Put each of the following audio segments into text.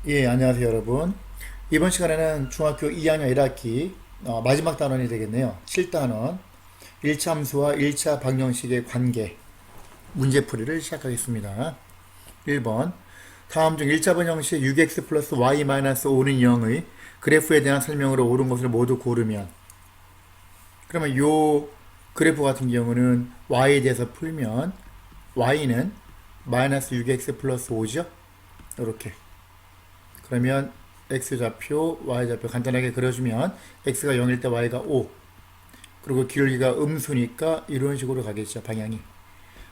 예, 안녕하세요, 여러분. 이번 시간에는 중학교 2학년 1학기 마지막 단원이 되겠네요. 7단원 1차 함수와 1차 방정식의 관계 문제풀이를 시작하겠습니다. 1번 다음 중 1차 방정식 6x 플러스 y 마이너스 5는 0의 그래프에 대한 설명으로 옳은 것을 모두 고르면, 그러면 요 그래프 같은 경우는 y에 대해서 풀면 y는 마이너스 6x 플러스 5죠. 이렇게. 그러면 x좌표, y좌표 간단하게 그려주면 x가 0일 때 y가 5, 그리고 기울기가 음수니까 이런 식으로 가겠죠, 방향이.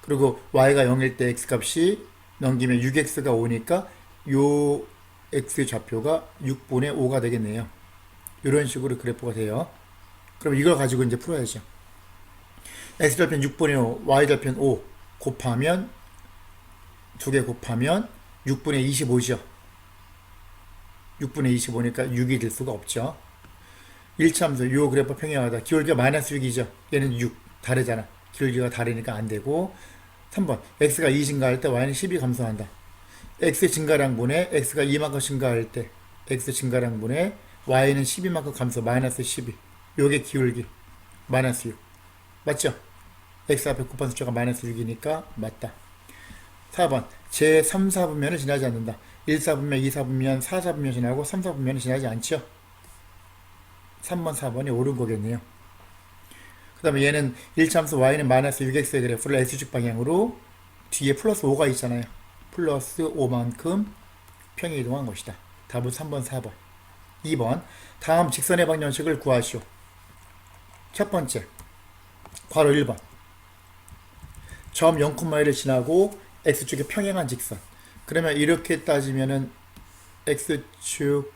그리고 y가 0일 때 x값이 넘기면 6x가 5니까 요 x좌표가 6분의 5가 되겠네요. 이런 식으로 그래프가 돼요. 그럼 이걸 가지고 이제 풀어야죠. x좌표는 6분의 5, y좌표는 5 곱하면, 두 개 곱하면 6분의 25죠. 6분의 25니까 6이 될 수가 없죠. 1차 함수 요 그래프 평행하다. 기울기가 마이너스 6이죠. 얘는 6. 다르잖아. 기울기가 다르니까 안 되고. 3번 x가 2 증가할 때 y는 12 감소한다. x 증가량분에 x가 2만큼 증가할 때 x 증가량분에 y는 12만큼 감소. 마이너스 12. 요게 기울기. 마이너스 6. 맞죠? x 앞에 곱한 숫자가 마이너스 6이니까 맞다. 4번 제 3, 4분면을 지나지 않는다. 1, 4분면, 2, 4분면, 4, 4분면 지나고 3, 4분면은 지나지 않죠. 3번, 4번이 옳은 거겠네요. 그 다음에 얘는 1차함수 y는 마이너스 6x의 그래프를 x축 방향으로 뒤에 플러스 5가 있잖아요. 플러스 5만큼 평행 이동한 것이다. 답은 3번, 4번. 2번 다음 직선의 방정식을 구하시오. 첫 번째 괄호 1번 점 0,1을 지나고 x축에 평행한 직선. 그러면 이렇게 따지면은 x축,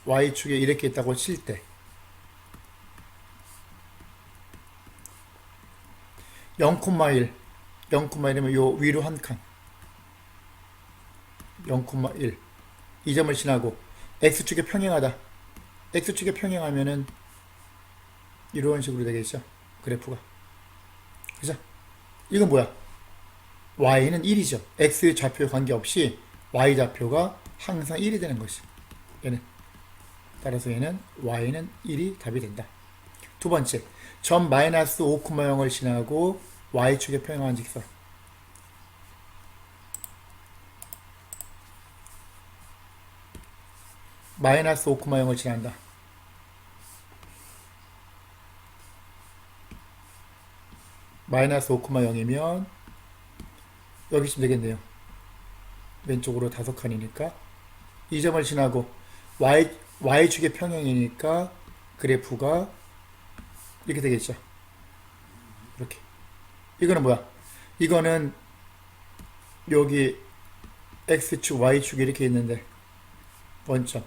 y축에 이렇게 있다고 칠 때 0,1, 0,1이면 요 위로 한 칸 0,1 이 점을 지나고 x축에 평행하다. x축에 평행하면은 이런 식으로 되겠죠. 그래프가. 그죠? 이건 뭐야? y는 1이죠. x 좌표 관계없이 y 좌표가 항상 1이 되는 것이. 얘는. 따라서 얘는 y는 1이 답이 된다. 두 번째, 점 마이너스 5,0을 지나고 y축에 평행한 직선. 마이너스 5,0을 지난다. 마이너스 5,0이면 여기쯤 되겠네요. 왼쪽으로 5칸이니까 이 점을 지나고 y축의 평행이니까 그래프가 이렇게 되겠죠. 이렇게. 이거는 뭐야? 이거는 여기 x축, y축이 이렇게 있는데 원점.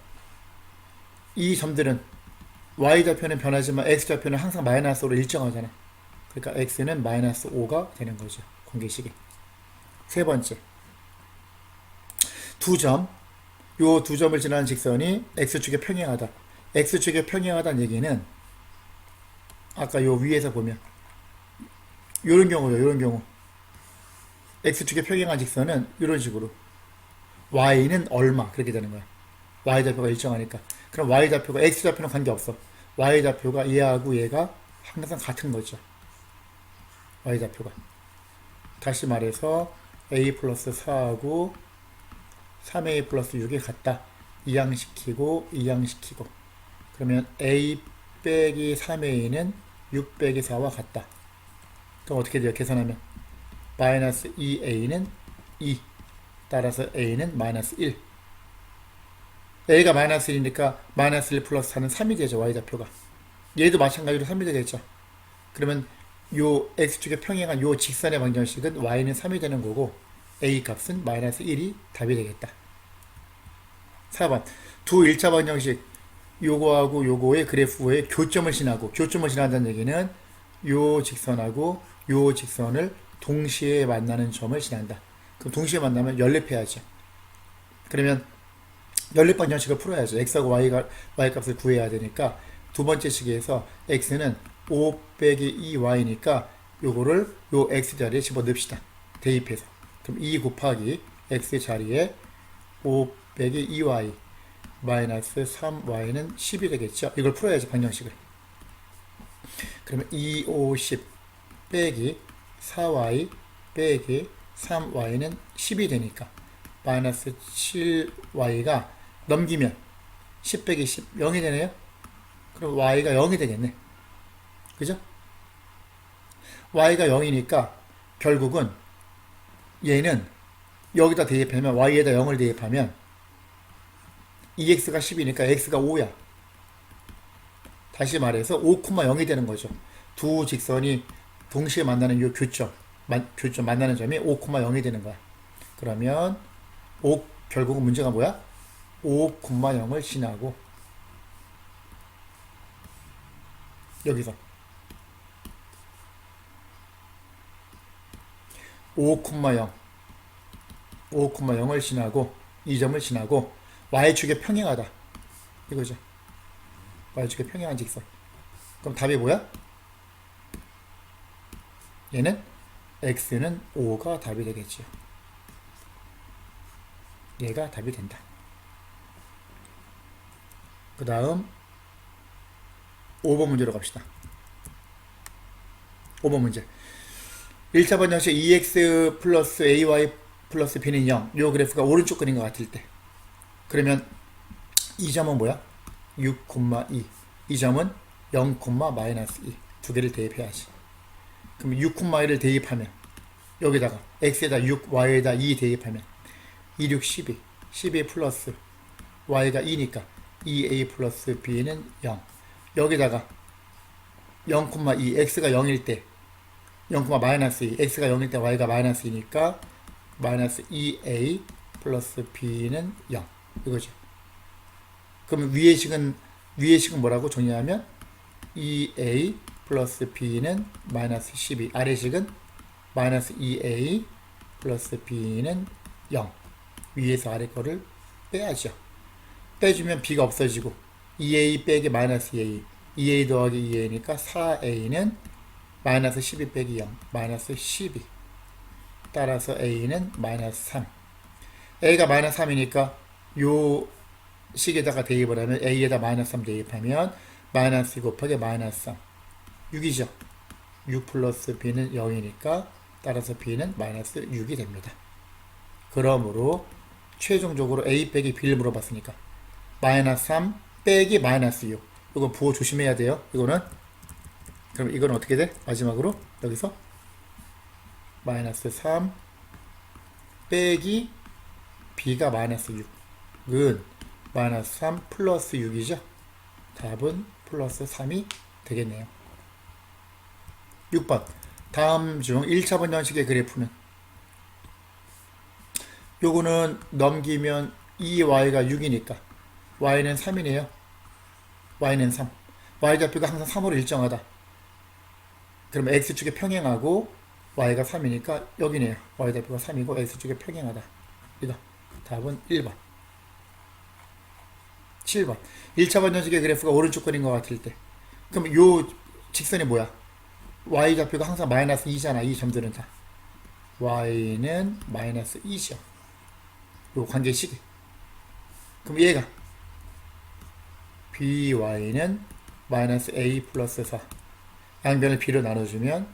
이 점들은 y좌표는 변하지만 x좌표는 항상 마이너스로 일정하잖아. 그러니까 x는 마이너스 5가 되는 거죠. 관계식이. 세 번째, 두 점, 요 두 점을 지나는 직선이 x축에 평행하다. x축에 평행하다는 얘기는 아까 요 위에서 보면 요런 경우죠. 요런 경우 x축에 평행한 직선은 이런 식으로 y는 얼마 그렇게 되는 거야. y좌표가 일정하니까. 그럼 y좌표가 x좌표는 관계없어. y좌표가 얘하고 얘가 항상 같은 거죠. y좌표가. 다시 말해서 a 플러스 4하고 3a 플러스 6이 같다. 이항시키고 이항시키고 그러면 a 빼기 3a는 6 빼기 4와 같다. 그럼 어떻게 돼요? 계산하면 마이너스 2a는 2. 따라서 a는 마이너스 1. a가 마이너스 1이니까 마이너스 1 플러스 4는 3이 되죠. y좌표가. 얘도 마찬가지로 3이 되겠죠. 그러면 요 x축에 평행한 요 직선의 방정식은 y는 3이 되는 거고 a 값은 마이너스 1이 답이 되겠다. 4번 두 1차 방정식 요거하고 요거의 그래프의 교점을 지나고, 교점을 지난다는 얘기는 요 직선하고 요 직선을 동시에 만나는 점을 지난다. 그럼 동시에 만나면 연립해야죠. 그러면 연립 방정식을 풀어야죠. x하고 y 값을 구해야 되니까 두 번째 시기에서 x는 5 빼기 2y니까 요거를 요 x 자리에 집어넣읍시다. 대입해서. 그럼 2 곱하기 x 자리에 5 빼기 2y 마이너스 3y는 10이 되겠죠. 이걸 풀어야지, 방정식을. 그러면 2, 5, 10 빼기 4y 빼기 3y는 10이 되니까 마이너스 7y가 넘기면 10 빼기 10 0이 되네요. 그럼 y가 0이 되겠네. 그죠? y가 0이니까 결국은 얘는 여기다 대입하면 y에다 0을 대입하면 2x가 10이니까 x가 5야. 다시 말해서 5,0이 되는 거죠. 두 직선이 동시에 만나는 이 교점 만나는 점이 5,0이 되는 거야. 그러면 결국은 문제가 뭐야? 5,0을 지나고 여기서 5,0 5,0을 지나고 이 점을 지나고 y축에 평행하다 이거죠. y축에 평행한 직선. 그럼 답이 뭐야? 얘는 x는 5가 답이 되겠지요. 얘가 답이 된다. 그 다음 5번 문제로 갑시다. 5번 문제. 1차 방정식 2x 플러스 ay 플러스 b는 0. 요 그래프가 오른쪽 그린 것 같을 때 그러면 이 점은 뭐야? 6,2. 이 점은 0, 마이너스 2. 두 개를 대입해야지. 그럼 6,2를 대입하면 여기다가 x에다 6, y에다 2 대입하면 2, 6, 12. 12 플러스 y가 2니까 2a 플러스 b는 0. 여기다가 0,2 x가 0일 때 0, 마이너스 2 x가 0일 때 y가 마이너스 2니까 마이너스 2a 플러스 b는 0 이거죠. 그러면 위의 식은 뭐라고 정리하면 2a 플러스 b는 마이너스 12 아래 식은 마이너스 2a 플러스 b는 0 위에서 아래 거를 빼야죠. 빼주면 b가 없어지고 2a 빼기 마이너스 2a 2a 더하기 2a니까 4a는 마이너스 12 빼기 0 마이너스 12 따라서 a는 마이너스 3 a가 마이너스 3이니까 요 식에다가 대입을 하면 a에다 마이너스 3 대입하면 마이너스 2 곱하기 마이너스 3 6이죠. 6 플러스 b는 0이니까 따라서 b는 마이너스 6이 됩니다. 그러므로 최종적으로 a 빼기 b를 물어봤으니까 마이너스 3 빼기 마이너스 6 이건 부호 조심해야 돼요. 이거는 그럼 이건 어떻게 돼? 마지막으로 여기서 마이너스 3 빼기 b가 마이너스 6은 마이너스 3 플러스 6이죠. 답은 플러스 3이 되겠네요. 6번 다음 중 1차 방정식의 그래프는 요거는 넘기면 2y가 6이니까 y는 3이네요. y는 3 y좌표가 항상 3으로 일정하다. 그러면 x축에 평행하고 y가 3이니까 여기네요. y좌표가 3이고 x축에 평행하다. 이거 답은 1번. 7번 1차 방정식의 그래프가 오른쪽 그린 것 같을 때 그럼 요 직선이 뭐야? y좌표가 항상 마이너스 2잖아. 이 점들은 다 y는 마이너스 2죠. 요 관계식이. 그럼 얘가 by는 마이너스 a 플러스 4 양변을 b로 나눠주면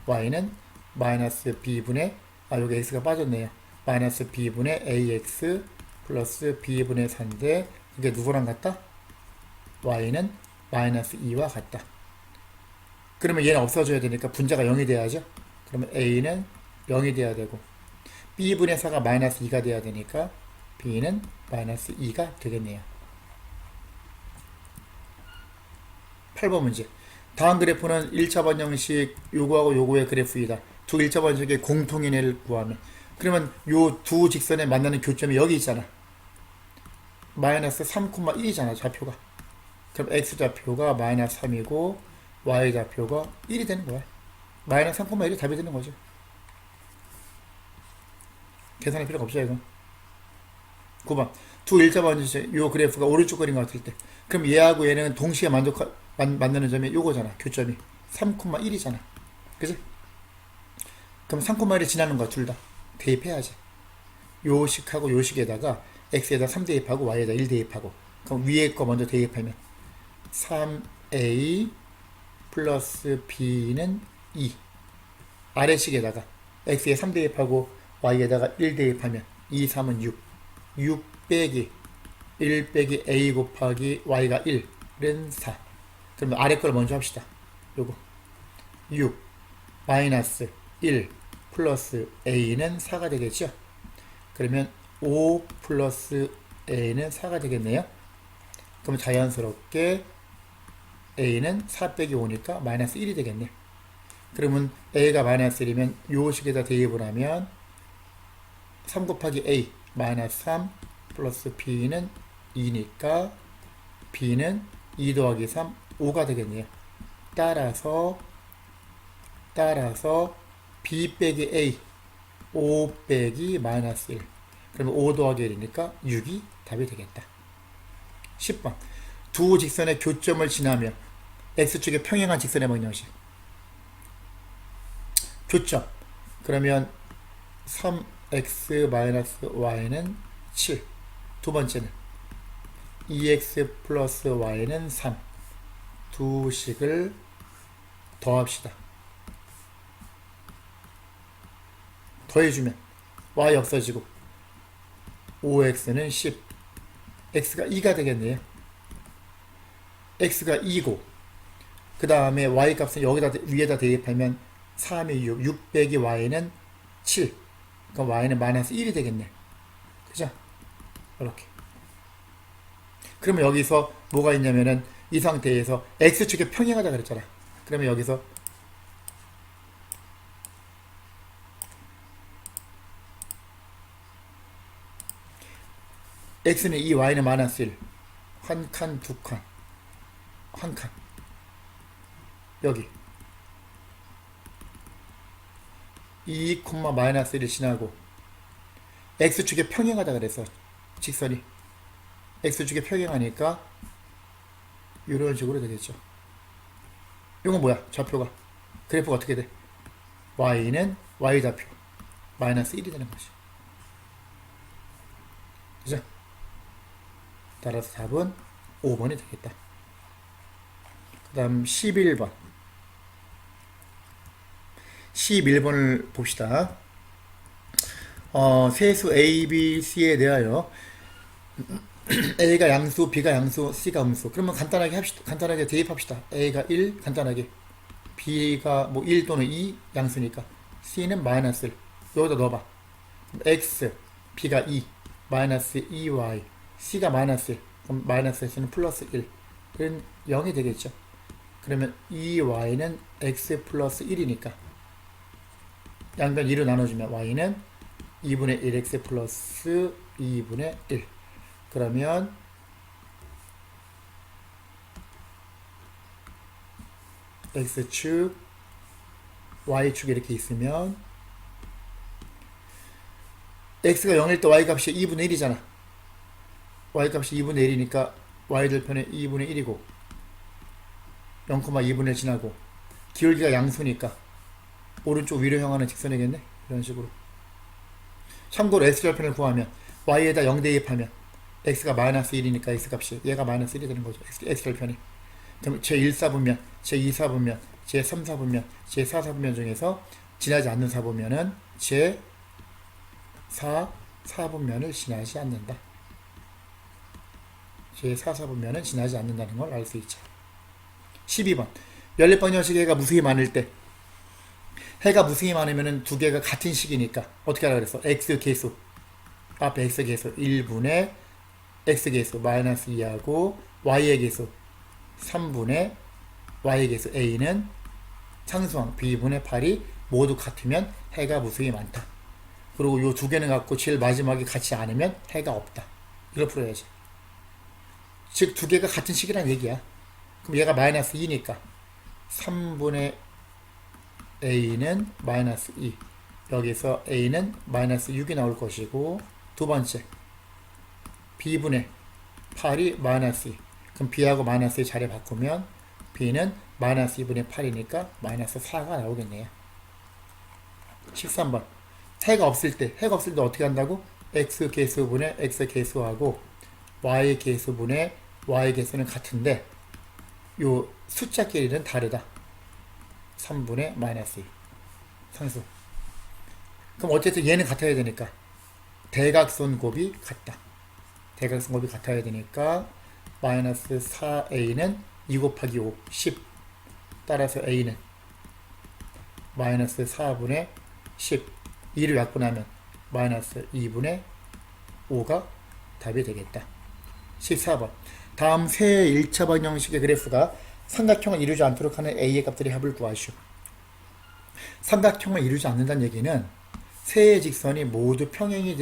y는 마이너스 b분의 여기 x가 빠졌네요. 마이너스 b분의 ax 플러스 b분의 4인데 그게 누구랑 같다? y는 마이너스 2와 같다. 그러면 얘는 없어져야 되니까 분자가 0이 돼야죠. 그러면 a는 0이 돼야 되고 b분의 4가 마이너스 2가 돼야 되니까 b는 마이너스 2가 되겠네요. 8번 문제. 다음 그래프는 1차 방정식 요거하고 요거의 그래프이다. 두 1차 방정식의 공통인을 구하면 그러면 요 두 직선에 만나는 교점이 여기 있잖아. 마이너스 3,1이잖아 좌표가. 그럼 x좌표가 마이너스 3이고 y좌표가 1이 되는 거야. 마이너스 3,1이 답이 되는 거죠. 계산할 필요가 없죠 이건. 9번 두 1차 방정식 요 그래프가 오른쪽 그림 같을 때 그럼 얘하고 얘는 동시에 만나는 점이 요거잖아. 교점이 3,1이잖아. 그지? 그럼 3,1이 지나는 거야. 둘 다 대입해야지. 요 식하고 요 식에다가 x에다 3 대입하고 y에다 1 대입하고, 그럼 위에 거 먼저 대입하면 3a 플러스 b는 2. 아래식에다가 x에 3 대입하고 y에다가 1 대입하면 2, 3은 6. 6 빼기 1 빼기 a 곱하기 y가 1은 4. 그러면 아래 걸 먼저 합시다. 요거 6 마이너스 1 플러스 a는 4가 되겠죠. 그러면 5 플러스 a는 4가 되겠네요. 그럼 자연스럽게 a는 4 빼기 5니까 마이너스 1이 되겠네. 그러면 a가 마이너스 1이면 요 식에다 대입을 하면 3 곱하기 a 마이너스 3 플러스 b는 2니까 b는 2 더하기 3 5가 되겠네요. 따라서 b 빼기 a 5 빼기 마이너스 1, 그러면 5 더하기 1이니까 6이 답이 되겠다. 10번 두 직선의 교점을 지나며 x축의 평행한 직선의 방정식. 교점 그러면 3x-y는 7. 두 번째는 2x 플러스 y는 3. 두 식을 더합시다. 더해주면 y 없어지고 5x는 10, x가 2가 되겠네요. x가 2고 그 다음에 y 값은 여기다 위에다 대입하면 3이 6, 6 빼기 y는 7. 그럼 y는 마이너스 1이 되겠네. 그죠? 이렇게. 그러면 여기서 뭐가 있냐면은 이 상태에서 x축에 평행하다 그랬잖아. 그러면 여기서 x는 2, y는 마이너스 1. 한 칸, 두 칸. 한 칸. 여기 2, 마이너스 1을 지나고 x축에 평행하다 그래서 직선이 x축에 평행하니까 이런 식으로 되겠죠. 이건 뭐야? 좌표가 그래프가 어떻게 돼? y는 y좌표 마이너스 1이 되는 거지. 그죠? 따라서 답은 5번이 되겠다. 그 다음 11번 11번을 봅시다. 세수 A, B, C에 대하여 A가 양수, B가 양수, C가 음수. 그러면 간단하게 합시다. 간단하게 대입합시다. A가 1 간단하게, B가 뭐 1 또는 2 양수니까 C는 마이너스 1 여기다 넣어봐. X, B가 2 마이너스 2Y, C가 마이너스 1 그럼 마이너스 X는 플러스 1 그럼 0이 되겠죠. 그러면 2Y는 X 플러스 1이니까 양변 2로 나눠주면 y는 2분의 1x 플러스 2분의 1. 그러면 x축, y축 이렇게 있으면 x가 0일 때 y값이 2분의 1이잖아. y값이 2분의 1이니까 y절편에 2분의 1이고 0,2분의 1 지나고 기울기가 양수니까 오른쪽 위로 향하는 직선이겠네. 이런 식으로. 참고로 x절편을 구하면 y에다 0 대입하면 x가 마이너스 1이니까 x값이 얘가 마이너스 1이 되는 거죠. x절편이. 그럼 제1사분면, 제2사분면, 제3사분면, 제4사분면 중에서 지나지 않는 사분면은 제4사분면을 지나지 않는다. 제4사분면은 지나지 않는다는 걸 알 수 있죠. 12번 연립방정식 해가 무수히 많을 때, 해가 무수히 많으면은 두 개가 같은 식이니까 어떻게 하라 그랬어? x계수, 앞에 x계수 1분의 x계수 마이너스 2하고 y의 계수 3분의 y의 계수 a는 상수항 b분의 8이 모두 같으면 해가 무수히 많다. 그리고 요 두 개는 같고 제일 마지막에 같지 않으면 해가 없다. 이렇게 풀어야지. 즉 두 개가 같은 식이란 얘기야. 그럼 얘가 마이너스 2니까 3분의 a는 마이너스 2, 여기서 a는 마이너스 6이 나올 것이고, 두 번째 b분의 8이 마이너스 2, 그럼 b하고 마이너스 2 자리 바꾸면 b는 마이너스 2분의 8이니까 마이너스 4가 나오겠네요. 13번 해가 없을 때 어떻게 한다고? x 개수분의 x 개수하고 y 개수분의 y 개수는 같은데 요 숫자끼리는 다르다. 3분의 마이너스 2 상수. 그럼 어쨌든 얘는 같아야 되니까 대각선 곱이 같다. 대각선 곱이 같아야 되니까 마이너스 4a는 2 곱하기 5 10. 따라서 a는 마이너스 4분의 10 2를 약분하면 마이너스 2분의 5가 답이 되겠다. 14번 다음 세 1차 방정식의 그래프가 삼각형을 이루지 않도록 하는 a의 값들의 합을 구하시오. 삼각형을 이루지 않는다는 얘기는 세 직선이 모두 평행이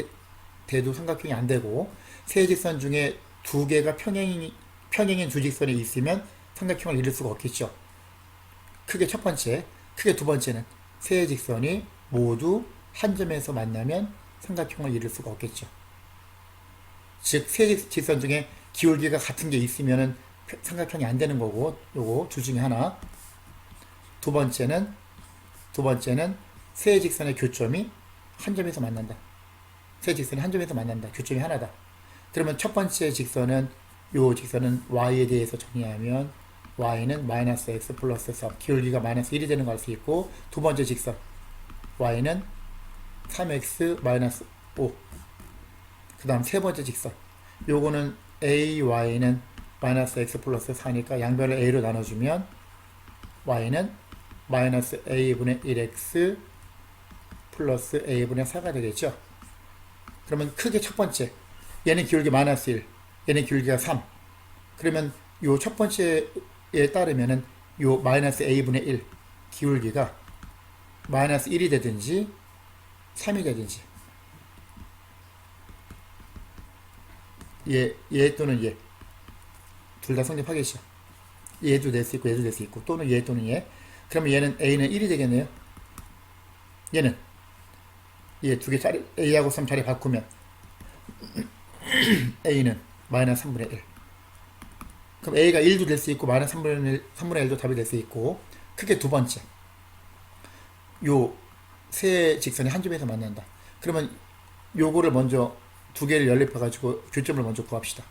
돼도 삼각형이 안 되고 세 직선 중에 두 개가 평행인 두 직선이 있으면 삼각형을 이룰 수가 없겠죠. 크게 첫 번째, 크게 두 번째는 세 직선이 모두 한 점에서 만나면 삼각형을 이룰 수가 없겠죠. 즉, 세 직선 중에 기울기가 같은 게 있으면은 삼각형이 안 되는 거고, 요거 둘 중에 하나. 두 번째는 세 직선의 교점이 한 점에서 만난다. 세 직선이 한 점에서 만난다. 교점이 하나다. 그러면 첫 번째 직선은 요 직선은 y에 대해서 정리하면 y는 마이너스 x 플러스 3 기울기가 마이너스 1이 되는 걸 알 수 있고 두 번째 직선 y는 3x 마이너스 5 그 다음 세 번째 직선 요거는 ay는 마이너스 x 플러스 4니까 양변을 a로 나눠주면 y는 마이너스 a분의 1x 플러스 a분의 4가 되겠죠. 그러면 크게 첫 번째 얘는 기울기 마이너스 1 얘는 기울기가 3 그러면 요 첫 번째에 따르면은 요 마이너스 a분의 1 기울기가 마이너스 1이 되든지 3이 되든지 얘 또는 얘 둘 다 성립하겠죠. 얘도 될 수 있고 얘도 될 수 있고 또는 얘 또는 얘 그러면 얘는 a는 1이 되겠네요. 얘는 얘 두 개 자리 a하고 3 자리 바꾸면 a는 마이너스 3분의 1 그럼 a가 1도 될 수 있고 마이너스 3분의 1도 답이 될 수 있고 크게 두 번째 요 세 직선이 한 점에서 만난다. 그러면 요거를 먼저 두 개를 연립해 가지고 교점을 먼저 구합시다.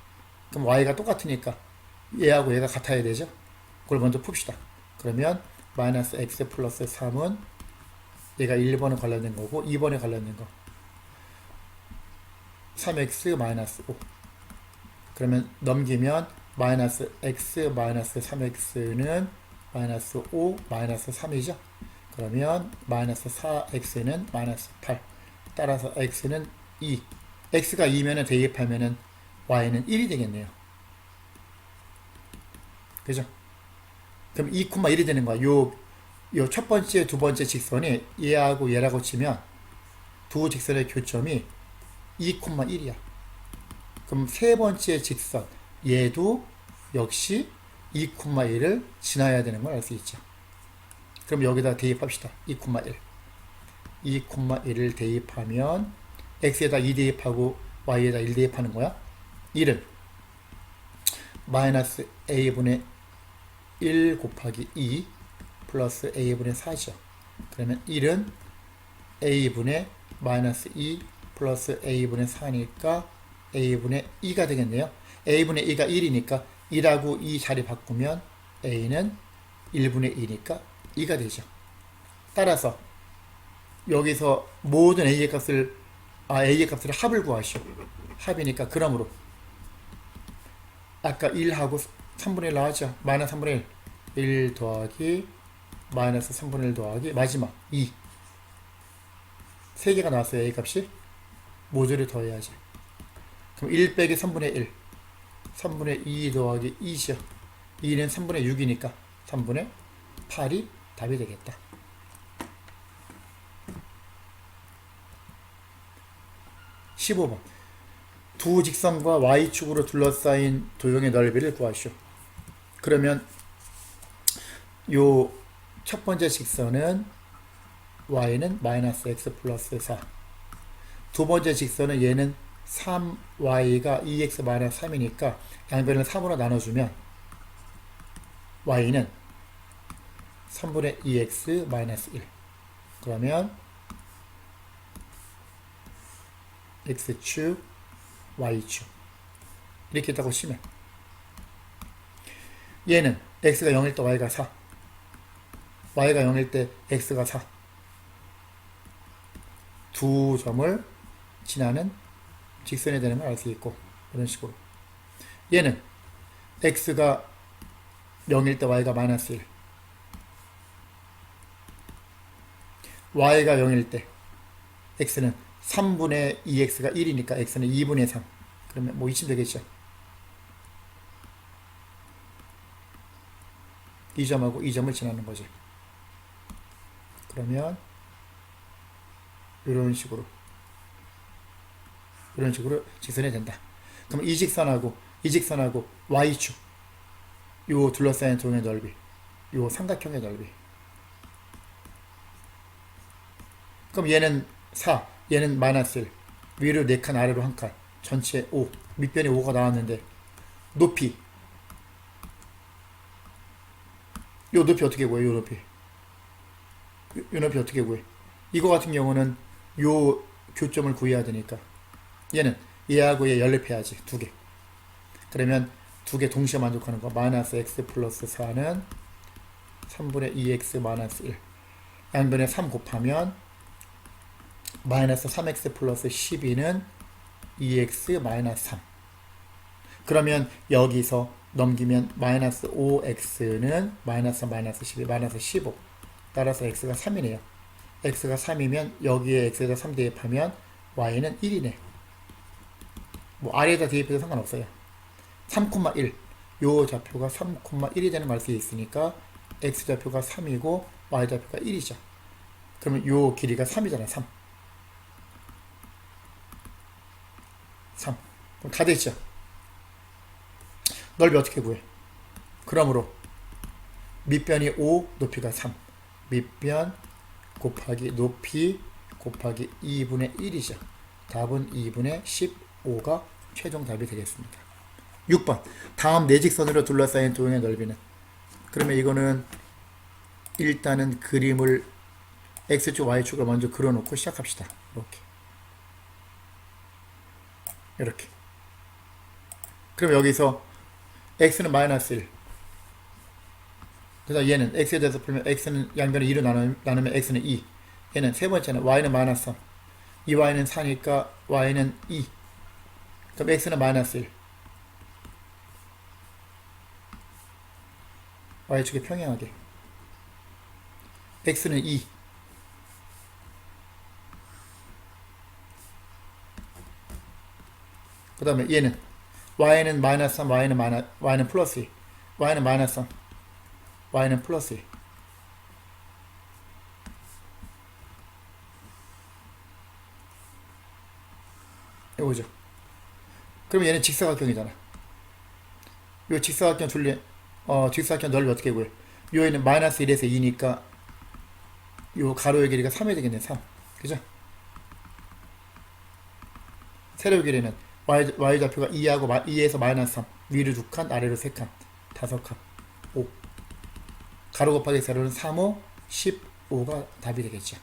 그럼 y가 똑같으니까 얘하고 얘가 같아야 되죠. 그걸 먼저 풉시다. 그러면 마이너스 x 플러스 3은 얘가 1번에 관련된 거고 2번에 관련된 거 3x 마이너스 5 그러면 넘기면 마이너스 x 마이너스 3x는 마이너스 5 마이너스 3이죠. 그러면 마이너스 4x는 마이너스 8 따라서 x는 2 x가 2면은 대입하면은 y는 1이 되겠네요. 그죠? 그럼 2,1이 되는 거야. 요 첫 번째, 두 번째 직선이 얘하고 얘라고 치면 두 직선의 교점이 2,1이야. 그럼 세 번째 직선 얘도 역시 2,1을 지나야 되는 걸 알 수 있죠. 그럼 여기다 대입합시다. 2,1 2,1을 대입하면 x에다 2 대입하고 y에다 1 대입하는 거야. 1은 마이너스 a분의 1 곱하기 2 플러스 a분의 4죠. 그러면 1은 a분의 마이너스 2 플러스 a분의 4니까 a분의 2가 되겠네요. a분의 2가 1이니까 1하고 2 자리 바꾸면 a는 1분의 2니까 2가 되죠. 따라서 여기서 모든 a의 값을 a의 값을 합을 구하시오. 합이니까 그러므로 아까 1하고 3분의 1 나왔죠. 마이너스 3분의 1 1 더하기 마이너스 3분의 1 더하기 마지막 2 3개가 나왔어요. a 값이 모조리 더해야지. 그럼 1 빼기 3분의 1 3분의 2 더하기 2죠. 2는 3분의 6이니까 3분의 8이 답이 되겠다. 15번 두 직선과 y축으로 둘러싸인 도형의 넓이를 구하시오. 그러면 요 첫 번째 직선은 y는 마이너스 x 플러스 4 두 번째 직선은 얘는 3y가 2x 마이너스 3이니까 양변을 3으로 나눠주면 y는 3분의 2x 마이너스 1 그러면 x축, y축 이렇게 있다고 치면 얘는 x가 0일 때 y가 4, y가 0일 때 x가 4. 두 점을 지나는 직선이 되는 걸 알 수 있고, 이런 식으로. 얘는 x가 0일 때 y가 마이너스 1, y가 0일 때 x는 3분의 2x가 1이니까 x는 2분의 3. 그러면 뭐 이쯤 되겠죠. 이 점하고 이 점을 지나는 거지. 그러면 이런 식으로 직선이 된다. 그럼 이 직선하고 y축, 요 둘러싸인 동의 넓이, 요 삼각형의 넓이. 그럼 얘는 4, 얘는 마이너스 1, 위로 4칸 아래로 1칸, 전체 5, 밑변이 5가 나왔는데 높이, 요 높이 어떻게 구해? 요 높이 어떻게 구해? 이거 같은 경우는 요 교점을 구해야 되니까 얘는 얘하고 얘 연립해야지. 두 개. 그러면 두 개 동시에 만족하는 거. 마이너스 x 플러스 4는 3분의 2x 마이너스 1. 양변에 3 곱하면 마이너스 3x 플러스 12는 2x 마이너스 3. 그러면 여기서 넘기면 마이너스 5x는 마이너스 12, 마이너스 15. 따라서 x가 3이네요. x가 3이면 여기에 x에다 3 대입하면 y는 1이네. 뭐 아래에다 대입해도 상관없어요. 3,1. 요 좌표가 3,1이 되는 걸 알 수 있으니까 x 좌표가 3이고 y 좌표가 1이죠. 그러면 요 길이가 3이잖아요. 3. 그럼 다 됐죠. 넓이 어떻게 구해? 그러므로 밑변이 5, 높이가 3. 밑변 곱하기 높이 곱하기 2분의 1이죠. 답은 2분의 15가 최종 답이 되겠습니다. 6번. 다음 내직선으로 둘러싸인 도형의 넓이는? 그러면 이거는 일단은 그림을 x축, y축을 먼저 그려놓고 시작합시다. 이렇게. 그럼 여기서 x는 마이너스 1. 그래서 얘는 x에 대해서 풀면 x는 양변을 2로 나누면 x는 2. 얘는 세 번째는 y는 마이너스 3. 이 y는 4니까 y는 2. 그럼 x는 마이너스 1. y축에 평행하게. x는 2. 그 다음에 얘는 y는 마이너스 3, y는 플러스 2. y는 마이너스 3, y는 플러스 2. 이거죠. 그럼 얘는 직사각형이잖아. 요 직사각형 직사각형 넓이 어떻게 구해? 요에는 마이너스 1에서 2니까 요 가로의 길이가 3이 되겠네. 3. 그죠? 세로의 길이는 y 좌표가 2하고 2에서 마이너스 3. 위로 2칸, 아래로 3칸, 5칸, 5. 가로 곱하기 세로는 3, 5, 15가 답이 되겠죠.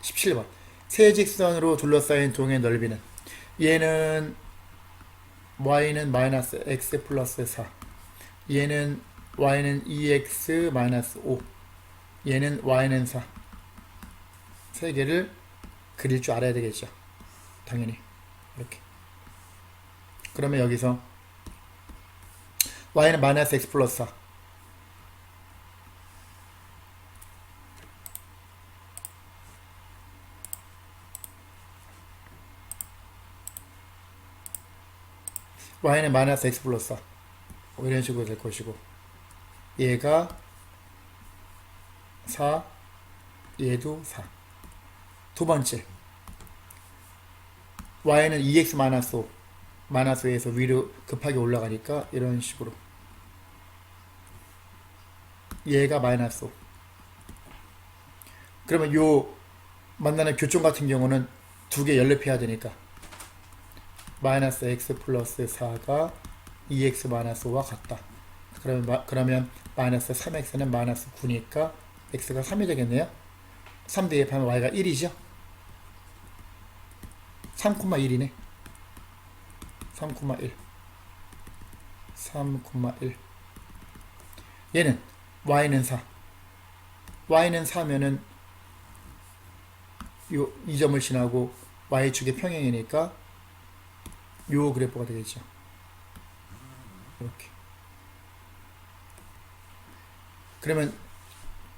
17번. 세 직선으로 둘러싸인 동의 넓이는? 얘는 y는 마이너스 x 플러스 4. 얘는 y는 2x 마이너스 5. 얘는 y는 4. 세 개를 그릴 줄 알아야 되겠죠. 당연히. 이렇게. 그러면 여기서 y는 마이너스 x 플러스 4. y는 마이너스 x 플러스 4. 이런 식으로 될 것이고, 얘가 4, 얘도 4. 두 번째, y는 2x 마이너스 5. 마이너스 5에서 위로 급하게 올라가니까 이런 식으로. 얘가 마이너스 5. 그러면 요 만나는 교점 같은 경우는 두 개 연립해야 되니까 마이너스 x 플러스 4가 2x 마이너스 5와 같다. 그러면 마이너스 3x는 마이너스 9니까 x가 3이 되겠네요. 3 대입하면 y가 1이죠. 3,1이네. 3,1. 3,1. 얘는 y는 4. y는 4면은 요 이 점을 지나고 y축의 평행이니까 요 그래프가 되겠죠. 이렇게. 그러면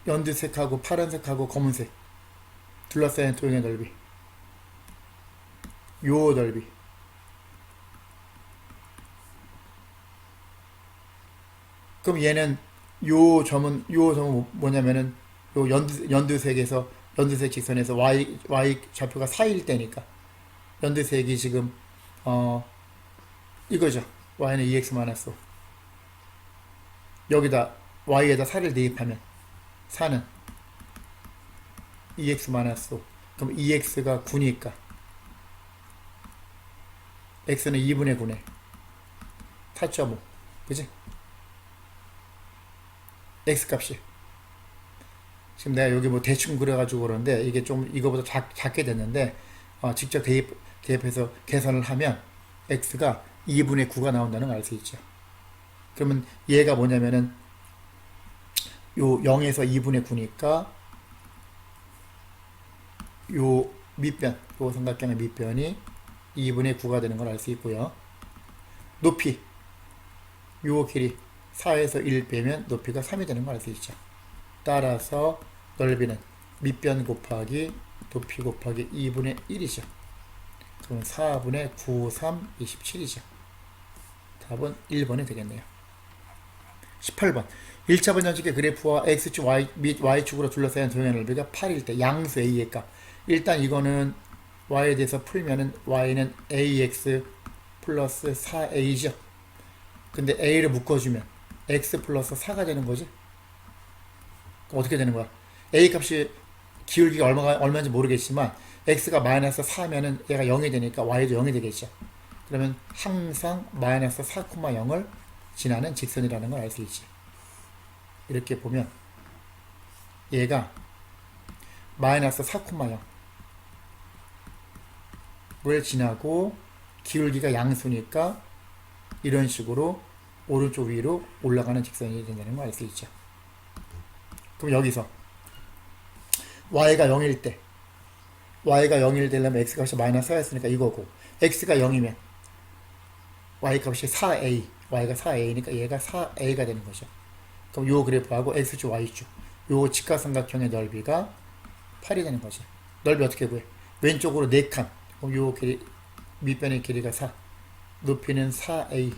연두색하고 파란색하고 검은색 둘러싸인 도형의 넓이, 요 넓이, 그럼 얘는 요 점은 뭐냐면은 요 연두색 직선에서 y 좌표가 4일 때니까 연두색이 지금 이거죠. y는 2x-5. 여기다 y에다 4를 대입하면 4는 2x-5. 그럼 2x가 9니까 x는 2분의 9네. 4.5. 그지? x값이 지금 내가 여기 뭐 대충 그려가지고 그러는데 이게 좀 이거보다 작게 됐는데 직접 대입해서 계산을 하면 x가 2분의 9가 나온다는 걸 알 수 있죠. 그러면 얘가 뭐냐면은 요 0에서 2분의 9니까 요 밑변, 요 삼각형의 밑변이 2분의 9가 되는 걸 알 수 있고요. 높이, 요 길이 4에서 1 빼면 높이가 3이 되는 걸 알 수 있죠. 따라서 넓이는 밑변 곱하기 높이 곱하기 2분의 1이죠. 그럼 4분의 9, 3, 27이죠. 답은 1번이 되겠네요. 18번. 1차 번정식의 그래프와 x축 및 y축으로 둘러싸인 도형의 넓이가 8일 때 양수 a의 값. 일단 이거는 y에 대해서 풀면은 y는 ax 플러스 4a죠. 근데 a를 묶어주면 x 플러스 4가 되는 거지. 그럼 어떻게 되는 거야? a 값이 기울기가 얼마인지 모르겠지만 x가 마이너스 4면은 얘가 0이 되니까 y도 0이 되겠죠. 그러면 항상 마이너스 4,0을 지나는 직선이라는 걸 알 수 있지. 이렇게 보면 얘가 마이너스 4,0을 지나고 기울기가 양수니까 이런 식으로 오른쪽 위로 올라가는 직선이 된다는 걸 알 수 있죠. 그럼 여기서 y가 0일 때 y가 0일 되려면 x값이 마이너스 4였으니까 이거고 x가 0이면 y값이 4a y가 4a니까 얘가 4a가 되는 거죠. 그럼 요 그래프하고 x축 y축 요 직각삼각형의 넓이가 8이 되는 거죠. 넓이 어떻게 구해? 왼쪽으로 4칸 그럼 요 길이 밑변의 길이가 4 높이는 4a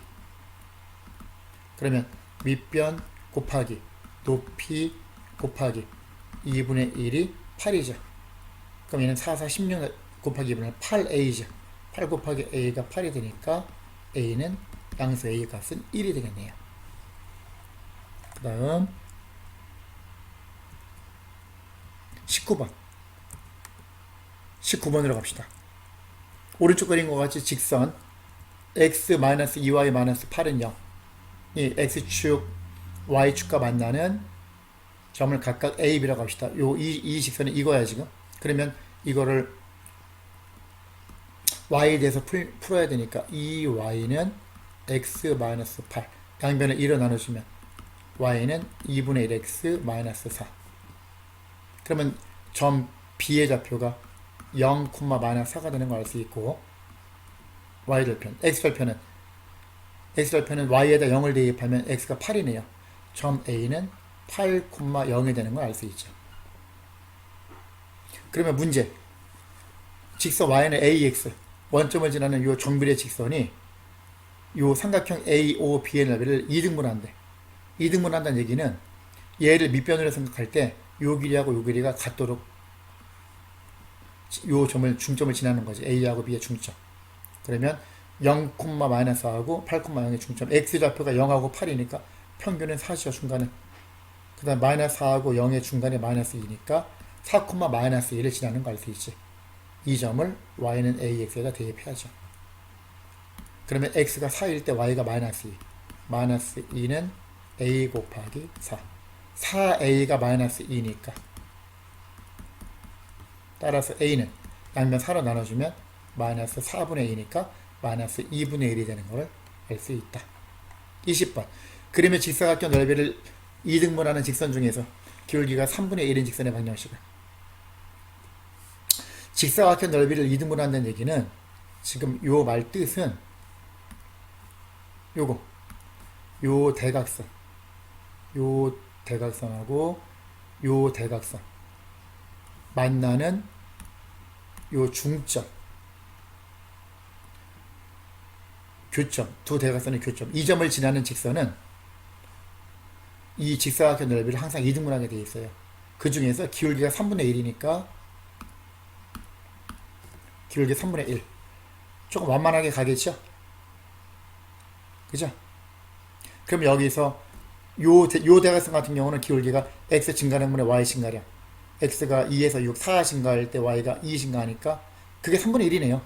그러면 밑변 곱하기 높이 곱하기 2분의 1이 8이죠. 그럼 얘는 4, 4, 16 곱하기 2분의 8a죠. 8 곱하기 a가 8이 되니까 a는 양수 a의 값은 1이 되겠네요. 그 다음 19번 19번으로 갑시다. 오른쪽 그림과 같이 직선 x-2y-8은 0 이 x축 y축과 만나는 점을 각각 a, b라고 합시다. 이 직선이 이거야 지금. 그러면 이거를 y에 대해서 풀어야 되니까 이 y는 x-8 양변을 1로 나눠주면 y는 2분의 1x-4 그러면 점 b의 좌표가 0, -4가 되는 걸 알 수 있고 y절편, x절편은 y에다 0을 대입하면 x가 8이네요. 점 a는 8, 0이 되는 걸 알 수 있죠. 그러면 문제 직선 y는 ax 원점을 지나는 요 정비례 직선이 요 삼각형 AOB의 넓이를 2등분한대. 2등분한다는 얘기는 얘를 밑변으로 생각할 때 요 길이하고 요 길이가 같도록 요 중점을 지나는 거지. A하고 B의 중점. 그러면 0,-4하고 8,0의 중점. X좌표가 0하고 8이니까 평균은 4죠, 중간은. 그 다음 -4하고 0의 중간에 -2니까 4,-1을 지나는 거 알 수 있지. 이 점을 y는 ax에다 대입해야죠. 그러면 x가 4일 때 y가 -2. -2는 a 곱하기 4. 4a가 -2니까 따라서 a는 양면 4로 나눠주면 마이너스 4분의 2니까 마이너스 2분의 1이 되는 걸 알 수 있다. 20번. 그림의 직사각형 넓이를 2등분하는 직선 중에서 기울기가 3분의 1인 직선의 방정식은. 직사각형 넓이를 2등분한다는 얘기는 지금 요 말 뜻은 요거 요 대각선하고 요 대각선 만나는 요 중점 교점, 두 대각선의 교점, 이 점을 지나는 직선은 이 직사각형 넓이를 항상 2등분하게 되어 있어요. 그 중에서 기울기가 3분의 1이니까 기울기 3분의 1 조금 완만하게 가겠죠? 그죠? 그럼 여기서 요 대각선 같은 경우는 기울기가 x 증가량분의 y 증가량, x가 2에서 6, 4 증가할 때 y가 2 증가하니까 그게 3분의 1이네요.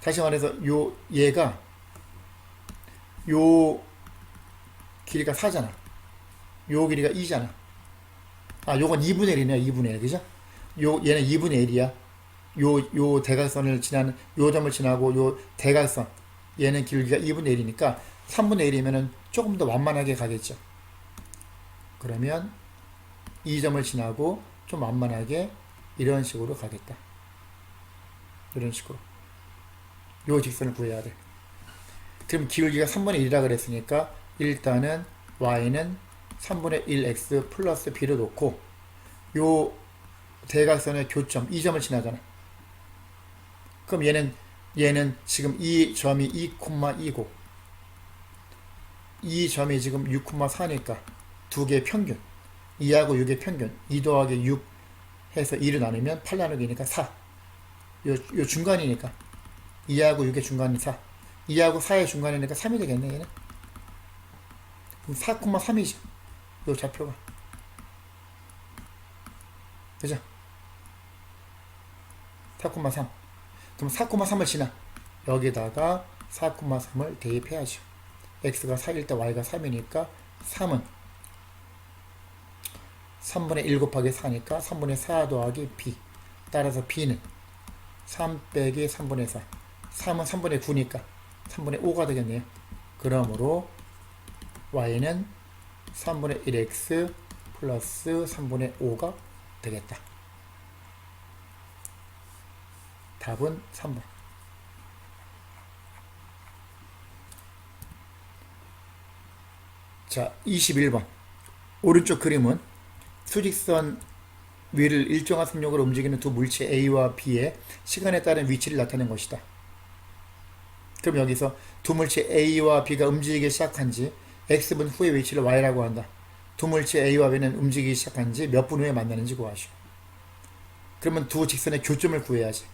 다시 말해서 얘가 요 길이가 4잖아. 요 길이가 2잖아. 요건 2분의 1이네요. 2분의 1. 그죠? 얘는 2분의 1이야. 요 대각선을 지나는, 요 점을 지나고 요 대각선. 얘는 기울기가 2분의 1이니까 3분의 1이면은 조금 더 완만하게 가겠죠. 그러면 이 점을 지나고 좀 완만하게 이런 식으로 가겠다. 이런 식으로. 요 직선을 구해야 돼. 그럼 기울기가 3분의 1이라 그랬으니까 일단은 y는 3분의 1x 플러스 b를 놓고 요 대각선의 교점 이 점을 지나잖아. 그럼 얘는 지금 이 점이 2,2고 이 점이 지금 6,4니까 두 개의 평균 2하고 6의 평균 2 더하기 6 해서 2를 나누면 8 나누기니까 4. 요 중간이니까 2하고 6의 중간이 4. 2하고 4의 중간이니까 3이 되겠네, 얘는. 그럼 4,3이죠. 요 좌표가. 그죠? 4,3. 그럼 4,3을 지나. 여기다가 4,3을 대입해야죠. x가 4일 때 y가 3이니까 3은 3분의 1 곱하기 4니까 3분의 4 더하기 b. 따라서 b는 3 빼기 3분의 4. 3은 3분의 9니까 3분의 5가 되겠네요. 그러므로 y는 3분의 1x 플러스 3분의 5가 되겠다. 답은 3번. 자, 21번. 오른쪽 그림은 수직선 위를 일정한 속력으로 움직이는 두 물체 A와 B의 시간에 따른 위치를 나타낸 것이다. 그럼 여기서 두 물체 A와 B가 움직이기 시작한 지 X분 후의 위치를 Y라고 한다. 두 물체 A와 B는 움직이기 시작한 지 몇 분 후에 만나는지 구하시오. 그러면 두 직선의 교점을 구해야지.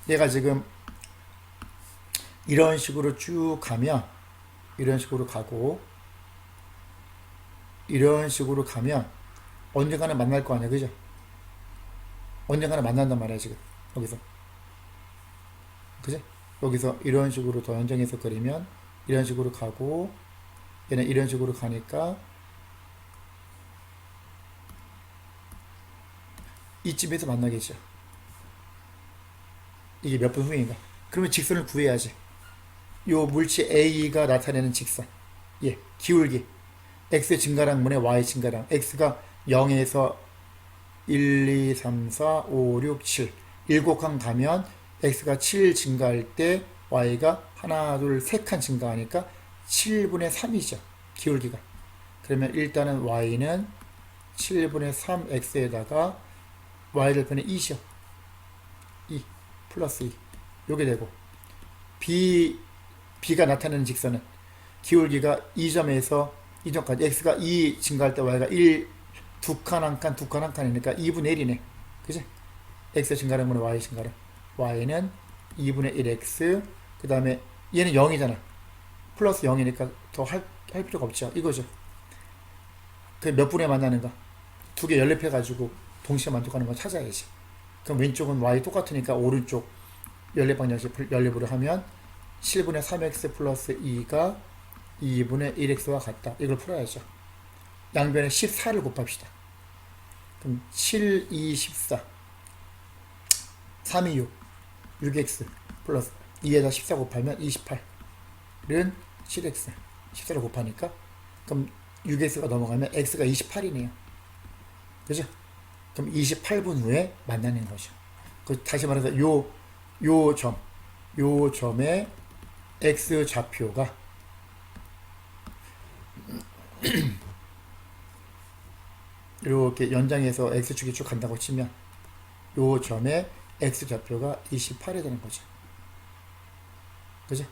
얘가 지금 이런 식으로 쭉 가면 이런 식으로 가고 이런 식으로 가면 언젠가는 만날 거 아니야, 그죠? 언젠가는 만난단 말이야, 지금 여기서. 그죠? 여기서 이런 식으로 더 연장해서 그리면 이런 식으로 가고 얘는 이런 식으로 가니까 이쯤에서 만나겠죠. 이게 몇 분 후인가? 그러면 직선을 구해야지. 요 물체 A가 나타내는 직선, 예, 기울기 x 증가량분의 y 증가량, x가 0에서 1, 2, 3, 4, 5, 6, 7 7칸 가면 x가 7 증가할 때 y가 하나, 둘, 3칸 증가하니까 7분의 3이죠. 기울기가. 그러면 일단은 y는 7분의 3x에다가 y절편에 2죠. 2 플러스 2 요게 되고 b가 나타내는 직선은 기울기가 2점에서 2점까지 x가 2 증가할 때 y가 1 두 칸 한 칸 두 칸 한 칸이니까 2분의 1이네. 그지? x 증가량분의 y 증가량. y는 2분의 1x 그 다음에 얘는 0이잖아. 플러스 0이니까 더 할 필요가 없죠. 이거죠. 그 몇 분에 만나는가? 두 개 연립해가지고 동시에 만족하는 거 찾아야지. 그럼 왼쪽은 y 똑같으니까 오른쪽 연립 방정식 연립으로 하면 7분의 3x 플러스 2가 2분의 1x와 같다. 이걸 풀어야죠. 양변에 14를 곱합시다. 그럼 7, 2, 14 3, 2, 6 6x 플러스 2에다 14 곱하면 28은 7x 14를 곱하니까 그럼 6x가 넘어가면 x가 28이네요. 그죠? 그럼 28분 후에 만나는 거죠. 다시 말해서 요 점의 x 좌표가 이렇게 연장해서 x축이 쭉 간다고 치면 요 점의 x 좌표가 28이 되는 거죠. 그죠?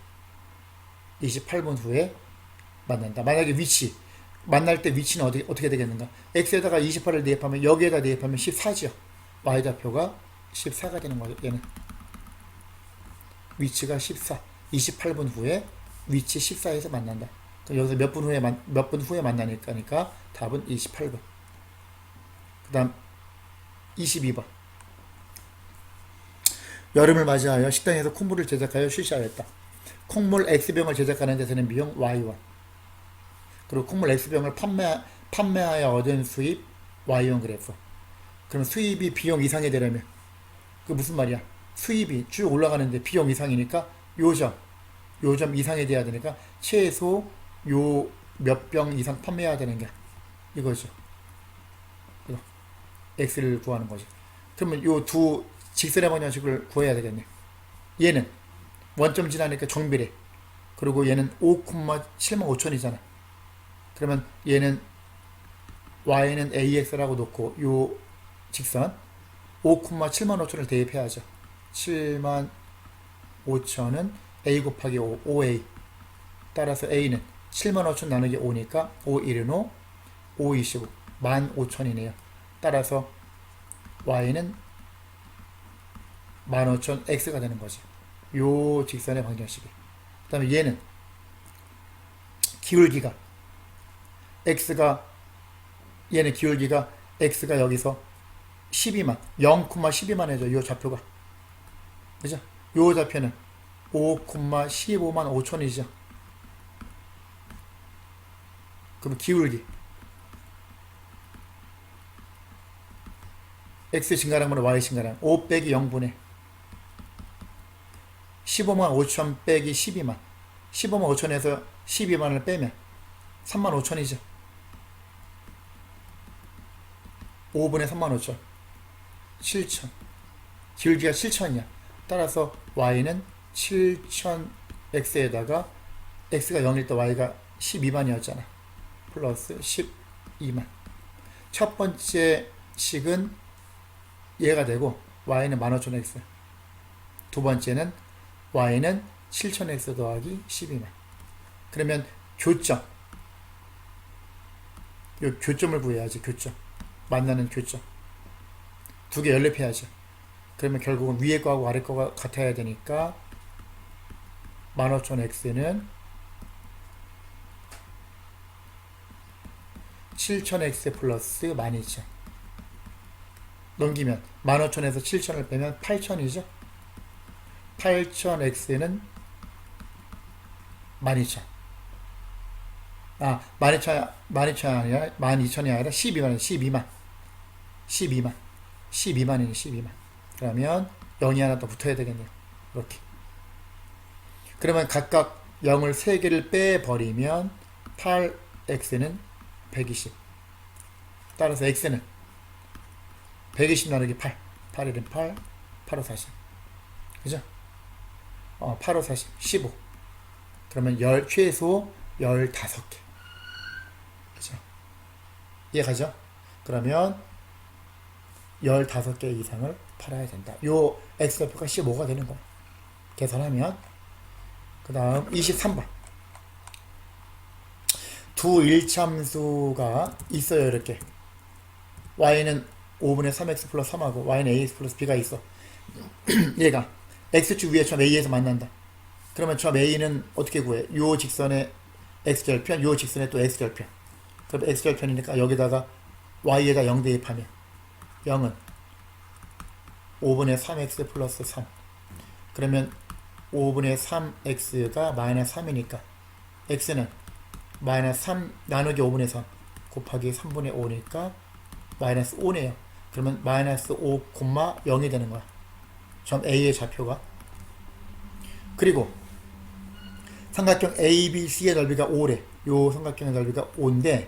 28분 후에 만난다. 만약에 만날 때 위치는 어떻게 되겠는가? x에다가 28을 대입하면 여기에다 대입하면 14죠. y 좌표가 14가 되는 거죠. 얘는 위치가 14. 28분 후에 위치 14에서 만난다. 그럼 여기서 몇 분 후에 만나니까 답은 28분. 그 다음 22번. 여름을 맞이하여 식당에서 콩물을 제작하여 출시하였다. 콩물 X병을 제작하는 데 드는 비용 Y1. 그리고 콩물 X병을 판매하여 얻은 수입 Y1 그래프. 그럼 수입이 비용 이상이 되려면 그 무슨 말이야? 수입이 쭉 올라가는데 비용 이상이니까 요 점 이상이 돼야 되니까 최소 요 몇 병 이상 판매해야 되는 게 이거죠. X를 구하는 거죠. 그러면 요 두 직선의 방정식을 구해야 되겠네. 얘는 원점 지나니까 정비례. 그리고 얘는 5,75,000이잖아. 그러면 얘는 y는 ax라고 놓고 요 직선 5,75,000을 대입해야죠. 75,000은 a 곱하기 5a. 따라서 a는 75,000 나누기 5니까 5, 1은 5, 5, 25, 15,000이네요. 따라서 y는 15,000x가 되는 거지. 요 직선의 방정식이. 그 다음에 얘는 기울기가 얘는 기울기가 x가 여기서 12만 0,12만 해줘. 요 좌표가. 그죠? 요 좌표는 5,15만 5천이죠. 그럼 기울기 x 증가량분의 y 증가량 5 빼기 0분의 15만 5천 빼기 12만 15만 5천에서 12만을 빼면 3만 5천이죠. 5분의 3만 5천 7천. 기울기가 7천이야. 따라서 y는 7,000x에다가 x가 0일 때 y가 12만이었잖아. 플러스 12만. 첫 번째 식은 얘가 되고 y는 15,000x. 두 번째는 y는 7,000x 더하기 12만. 그러면 교점. 요 교점을 구해야지. 교점. 만나는 교점. 두 개 연립해야죠. 그러면 결국은 위에 거하고 아래 거가 같아야 되니까 15,000x는 7,000x 플러스 12,000. 넘기면 15,000에서 7,000을 빼면 8,000이죠. 8,000x는 12,000. 12,000이 아니라 12만. 12만이네, 12만. 그러면 0이 하나 더 붙어야 되겠네요. 이렇게. 그러면 각각 0을 3개를 빼버리면 8x는 120. 따라서 x는 120 나누기 8. 8일은 8, 8호 40. 그죠? 8호 40, 15. 그러면 최소 15개. 그죠? 이해가죠? 그러면 15개 이상을 팔아야 된다. 요 x좌표가 15가 되는 거야. 계산하면. 그 다음 23번. 두 일참수가 있어요. 이렇게. y는 5분의 3x 플러스 3하고 y는 ax 플러스 b가 있어. 얘가 x축 위에 점 a에서 만난다. 그러면 점 a는 어떻게 구해? 요 직선의 x절편, 요 직선의 또 x절편. 그럼 x절편이니까 여기다가 y에다 0 대입하면 0은 5분의 3x 플러스 3. 그러면 5분의 3x가 마이너스 3이니까 x는 마이너스 3 나누기 5분의 3 곱하기 3분의 5니까 마이너스 5네요. 그러면 마이너스 5, 0이 되는 거야. 점 A의 좌표가. 그리고 삼각형 ABC의 넓이가 5래. 요 삼각형의 넓이가 5인데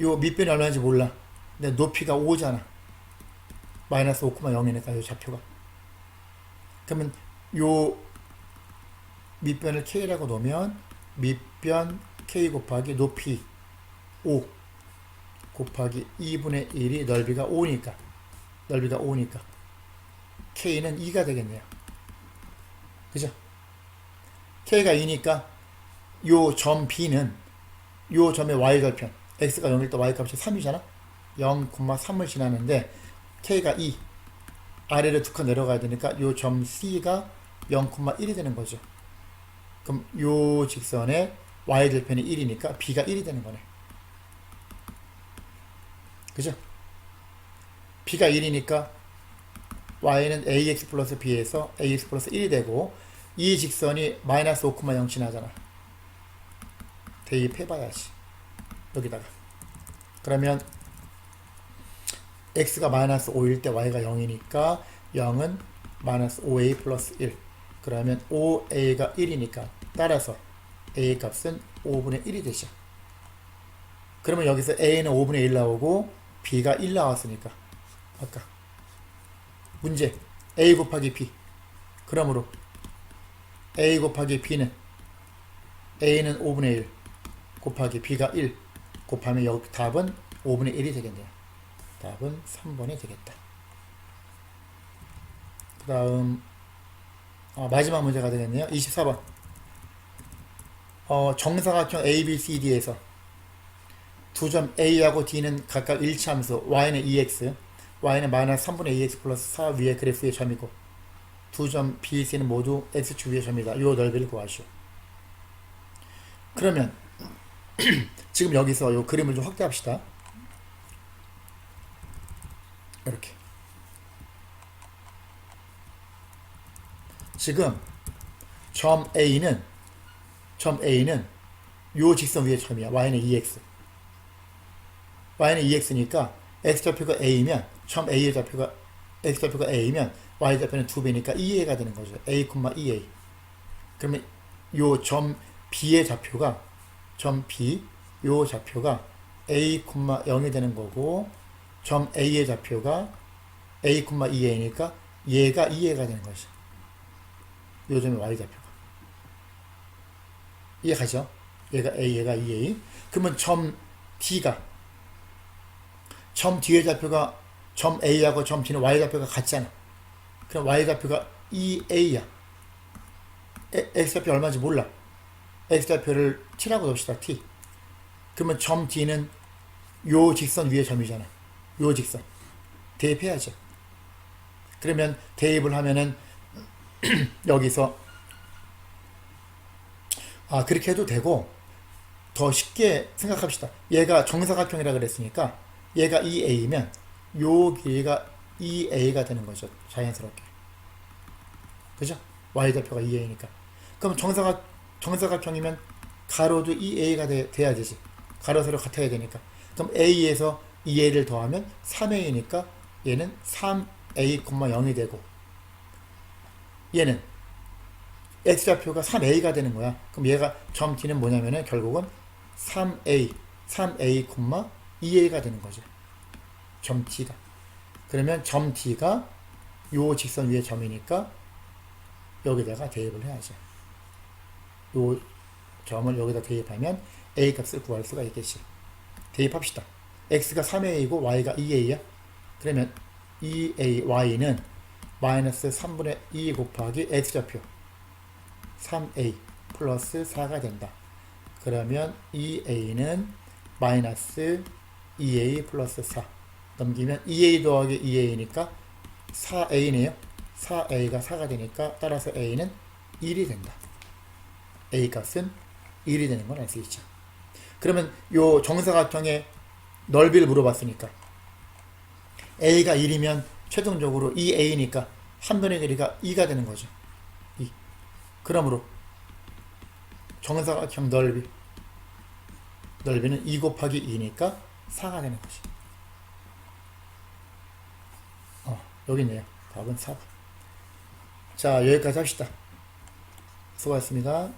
요 밑변이 얼마인지 몰라. 근데 높이가 5잖아. 마이너스 5,0이니까 요 좌표가. 그러면 요 밑변을 K라고 놓으면 밑변 K 곱하기 높이 5 곱하기 2분의 1이 넓이가 5니까 K는 2가 되겠네요. 그죠? K가 2니까 요 점 B는 요 점의 Y절편 X가 0일 때 Y값이 3이잖아? 0,3을 지나는데 K가 2 아래로 두 칸 내려가야 되니까 요 점 C가 0,1이 되는 거죠. 그럼 요 직선의 Y절편이 1이니까 B가 1이 되는 거네. 그죠? B가 1이니까 Y는 AX 플러스 B에서 AX 플러스 1이 되고 이 직선이 마이너스 5,0 지나잖아. 대입해봐야지. 여기다가. 그러면 X가 마이너스 5일 때 Y가 0이니까 0은 마이너스 5A 플러스 1. 그러면 5A가 1이니까 따라서 A 값은 5분의 1이 되죠. 그러면 여기서 A는 5분의 1 나오고 B가 1 나왔으니까 아까 문제 A 곱하기 B. 그러므로 A 곱하기 B는 A는 5분의 1 곱하기 B가 1 곱하면 여기 답은 5분의 1이 되겠네요. 답은 3번이 되겠다. 그 다음 마지막 문제가 되겠네요. 24번 정사각형 ABCD에서 두 점 A하고 D는 각각 일치함수 Y는 2X Y는 마이너스 3분의 2X 플러스 4 위의 그래프의 점이고 두 점 B, C는 모두 X축 위의 점이다. 요 넓이를 구하시오. 그러면 지금 여기서 요 그림을 좀 확대합시다. 이렇게 지금 점 A는 요 직선 위의 점이야. Y는 2X Y는 2X니까 X좌표가 A면 점 A의 좌표가 X좌표가 A면 Y좌표는 2배니까 2A가 되는 거죠. A, 2A. 그러면 요 점 B의 좌표가 점 B 요 좌표가 A, 0이 되는 거고 점 A의 좌표가 A, 2A니까 얘가 2A가 되는 거죠. 요 점의 Y좌표가. 이해가죠? 얘가 A, 얘가 2A. 그러면 점 D의 좌표가 점 A하고 점 D는 Y좌표가 같잖아. 그럼 Y좌표가 2A야. X좌표 얼마인지 몰라. X좌표를 T라고 둡시다. T. 그러면 점 D는 요 직선 위의 점이잖아. 요 직선. 대입해야죠. 그러면 대입을 하면은 여기서 그렇게 해도 되고 더 쉽게 생각합시다. 얘가 정사각형이라 그랬으니까 얘가 2A면 요 길이가 2A가 되는 거죠. 자연스럽게. 그죠? Y좌표가 2A니까. 그럼 정사각형이면 가로도 2A가 돼야 되지. 가로 세로 같아야 되니까. 그럼 A에서 2A를 더하면 3A니까 얘는 3A, 0이 되고 얘는 X좌표가 3A가 되는 거야. 그럼 얘가 점 D는 뭐냐면은 결국은 3A, 2A가 되는 거죠. 점 D가. 그러면 점 D가 요 직선 위의 점이니까 여기다가 대입을 해야죠. 요 점을 여기다 대입하면 A 값을 구할 수가 있겠지. 대입합시다. X가 3A이고 Y가 2A야. 그러면 2A, Y는 마이너스 3분의 2 곱하기 X좌표 3A 플러스 4가 된다. 그러면 2A는 마이너스 2A 플러스 4 넘기면 2A 더하기 2A니까 4A네요. 4A가 4가 되니까 따라서 A는 1이 된다. A 값은 1이 되는 건 알 수 있죠. 그러면 요 정사각형의 넓이를 물어봤으니까 A가 1이면 최종적으로 2A니까 한 변의 길이가 2가 되는 거죠. 2. 그러므로 정사각형 넓이는 2 곱하기 2니까 4가 되는 거지. 여기 있네요. 답은 4번. 자, 여기까지 합시다. 수고하셨습니다.